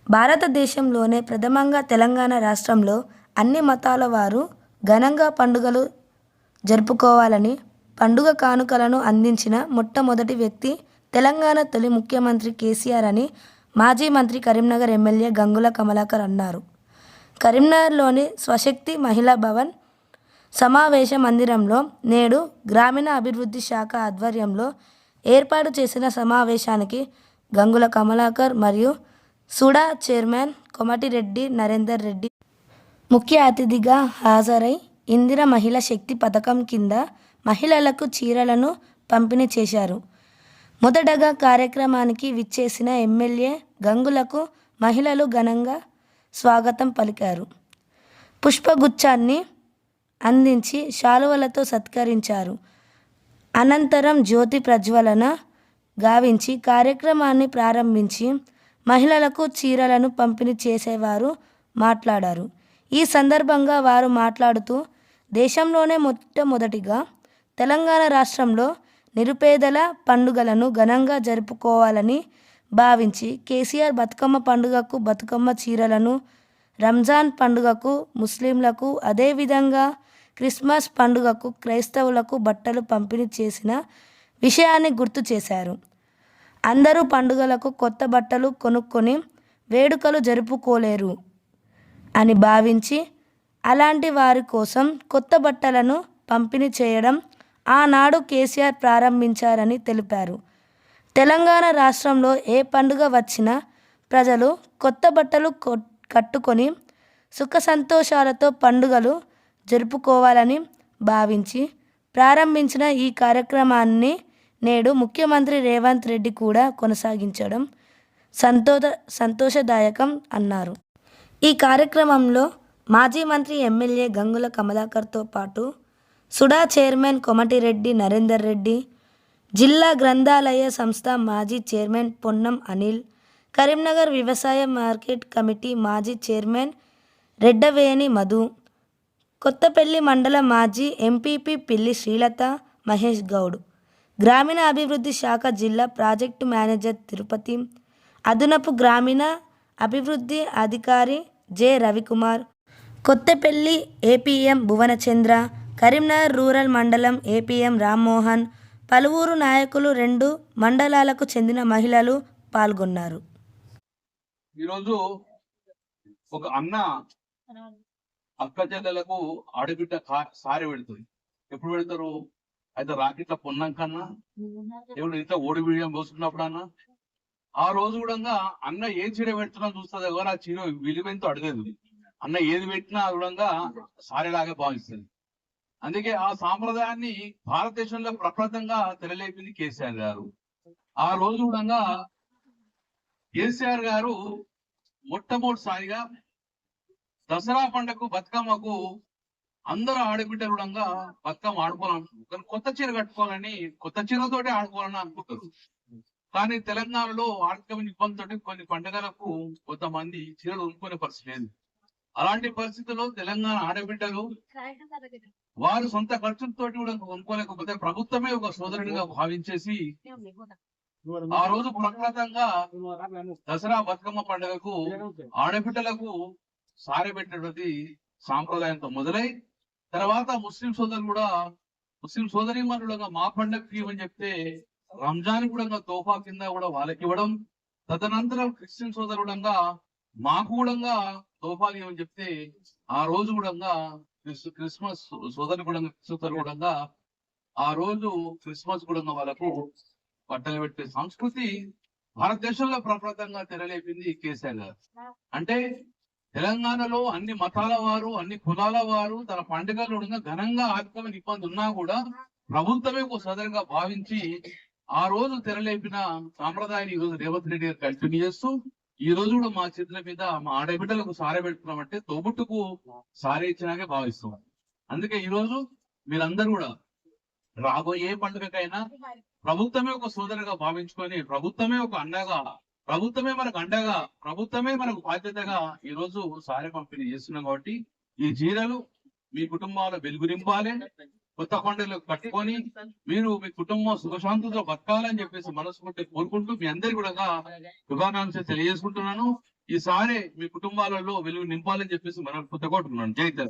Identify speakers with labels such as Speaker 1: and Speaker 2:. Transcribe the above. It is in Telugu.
Speaker 1: భారతదేశంలోనే ప్రథమంగా తెలంగాణ రాష్ట్రంలో అన్ని మతాల వారు ఘనంగా పండుగలు జరుపుకోవాలని పండుగ కానుకలను అందించిన మొట్టమొదటి వ్యక్తి తెలంగాణ తొలి ముఖ్యమంత్రి కేసీఆర్ అని మాజీ మంత్రి కరీంనగర్ ఎమ్మెల్యే గంగుల కమలాకర్ అన్నారు. కరీంనగర్లోని స్వశక్తి మహిళా భవన్ సమావేశ మందిరంలో నేడు గ్రామీణ అభివృద్ధి శాఖ ఆధ్వర్యంలో ఏర్పాటు చేసిన సమావేశానికి గంగుల కమలాకర్ మరియు సుడా చైర్మన్ కోమటిరెడ్డి నరేందర్ రెడ్డి ముఖ్య అతిథిగా హాజరై ఇందిర మహిళా శక్తి పథకం కింద మహిళలకు చీరలను పంపిణీ చేశారు. మొదటగా కార్యక్రమానికి విచ్చేసిన ఎమ్మెల్యే గంగులకు మహిళలు ఘనంగా స్వాగతం పలికారు. పుష్పగుచ్చాన్ని అందించి శాలువలతో సత్కరించారు. అనంతరం జ్యోతి ప్రజ్వలన గావించి కార్యక్రమాన్ని ప్రారంభించి మహిళలకు చీరలను పంపిణీ చేసేవారు మాట్లాడారు. ఈ సందర్భంగా వారు మాట్లాడుతూ దేశంలోనే మొట్టమొదటిగా తెలంగాణ రాష్ట్రంలో నిరుపేదల పండుగలను ఘనంగా జరుపుకోవాలని భావించి కేసీఆర్ బతుకమ్మ పండుగకు బతుకమ్మ చీరలను, రంజాన్ పండుగకు ముస్లింలకు, అదేవిధంగా క్రిస్మస్ పండుగకు క్రైస్తవులకు బట్టలు పంపిణీ చేసిన విషయాన్ని గుర్తు చేశారు. అందరూ పండుగలకు కొత్త బట్టలు కొనుక్కొని వేడుకలు జరుపుకోలేరు అని భావించి అలాంటి వారి కోసం కొత్త బట్టలను పంపిణీ చేయడం ఆనాడు కేసీఆర్ ప్రారంభించారని తెలిపారు. తెలంగాణ రాష్ట్రంలో ఏ పండుగ వచ్చినా ప్రజలు కొత్త బట్టలు కట్టుకొని సుఖ సంతోషాలతో పండుగలు జరుపుకోవాలని భావించి ప్రారంభించిన ఈ కార్యక్రమాన్ని నేడు ముఖ్యమంత్రి రేవంత్ రెడ్డి కూడా కొనసాగించడం సంతోషదాయకం అన్నారు. ఈ కార్యక్రమంలో మాజీ మంత్రి ఎమ్మెల్యే గంగుల కమలాకర్తో పాటు సుడా చైర్మన్ కోమటిరెడ్డి నరేందర్ రెడ్డి, జిల్లా గ్రంథాలయ సంస్థ మాజీ చైర్మన్ పొన్నం అనిల్, కరీంనగర్ వ్యవసాయ మార్కెట్ కమిటీ మాజీ చైర్మన్ రెడ్డవేణి మధు, కొత్తపల్లి మండల మాజీ ఎంపీపీ పిల్లి శ్రీలత మహేష్ గౌడ్, గ్రామీణ అభివృద్ధి శాఖ జిల్లా ప్రాజెక్టు మేనేజర్ తిరుపతి, అదనపు గ్రామీణ అభివృద్ధి అధికారి J Ravikumar, Kothapalli APM Bhuvanachandra, Karimnagar rural మండలం ఏపీఎం రామ్మోహన్, పలువురు నాయకులు, 2 మండలాలకు చెందిన మహిళలు పాల్గొన్నారు.
Speaker 2: ఈరోజు ఒక అన్న అక్క చెల్లెలకు ఆడబిడ్డ సారి పెడుతుంది. ఎప్పుడు పెడతారు? అయితే రాకెట్ల పొన్నం కన్నా ఎవరు ఇంత ఓడి బియ్యం పోసుకున్నప్పుడు అన్న ఆ రోజు కూడా అన్న ఏం చీర పెడుతున్నా చూస్తుంది ఎవరు ఆ చీర విలువెంతో అడగదు. అన్న ఏది పెట్టినా కూడా సారేలాగా భావిస్తుంది. అందుకే ఆ సాంప్రదాయాన్ని భారతదేశంలో ప్రప్రదంగా తెరలేపింది కేసీఆర్ గారు. ఆ రోజు కూడా కేసీఆర్ గారు మొట్టమొదటిసారిగా దసరా పండుగకు బతుకమ్మకు అందరూ ఆడబిడ్డలు కూడా బతుకమ్మ ఆడుకోవాలనుకుంటారు. కొత్త చీర కట్టుకోవాలని, కొత్త చీరతోటి ఆడుకోవాలని అనుకుంటారు. కానీ తెలంగాణలో ఆర్థిక ఇబ్బందితో కొన్ని పండుగలకు కొంతమంది చీరలు కొనుక్కునే పరిస్థితి లేదు. అలాంటి పరిస్థితుల్లో తెలంగాణ ఆడబిడ్డలు వారు సొంత ఖర్చులతో కూడా కొనుక్కోలేకపోతే ప్రభుత్వమే ఒక సోదరుడిగా భావించేసి ఆ రోజు ప్రకృతంగా దసరా బతుకమ్మ పండుగకు ఆడబిడ్డలకు సారె పెట్టినటువంటి సాంప్రదాయంతో మొదలై తర్వాత ముస్లిం సోదరులు కూడా ముస్లిం సోదరీమణులుగా మా పండుగకి ఇవ్వని చెప్తే రంజాన్ కూడా తోఫా కింద కూడా వాళ్ళకి ఇవ్వడం, తదనంతరం క్రిస్టియన్ సోదరుడంగా మాకు కూడా తోఫాలు ఇవ్వని చెప్తే ఆ రోజు కూడా క్రిస్మస్ సోదరు కూడా ఆ రోజు క్రిస్మస్ కూడా వాళ్ళకు బట్టలు పెట్టే సంస్కృతి భారతదేశంలో ప్రప్రదంగా తెరలేపింది కేసీఆర్ గారు. అంటే తెలంగాణలో అన్ని మతాల వారు, అన్ని కులాల వారు తన పండుగలు ఘనంగా ఆర్థికమైన ఇబ్బంది ఉన్నా కూడా ప్రభుత్వమే ఒక సదరుగా భావించి ఆ రోజు తెరలేపిన సాంప్రదాయాన్ని ఈ రోజు రేవంత్ రెడ్డి గారు కంటిన్యూ చేస్తూ ఈ రోజు కూడా మా చేతుల మీద మా ఆడబిడ్డలకు సారే పెడుతున్నామంటే తోబుట్టుకు సారే ఇచ్చినాకే భావిస్తున్నాం. అందుకే ఈ రోజు మీరందరూ కూడా రాబోయే పండుగకైనా ప్రభుత్వమే ఒక సోదరుగా భావించుకొని ప్రభుత్వమే ఒక అండగా, ప్రభుత్వమే మనకు అండగా, ప్రభుత్వమే మనకు బాధ్యతగా ఈ రోజు సారే పంపిణీ చేస్తున్నాం. కాబట్టి ఈ చీరలు మీ కుటుంబాల వెలుగు నింపాలి, కొత్త పండుగలు కట్టుకొని మీరు మీ కుటుంబం సుఖశాంతులతో బతకాలని చెప్పేసి మనస్ఫూర్తి కోరుకుంటూ మీ అందరి కూడా శుభాకాంక్షలు తెలియజేసుకుంటున్నాను. ఈ సారి మీ కుటుంబాలలో వెలుగు నింపాలని చెప్పేసి మనం కొట్టుకున్నాను. జై తెలంగాణ.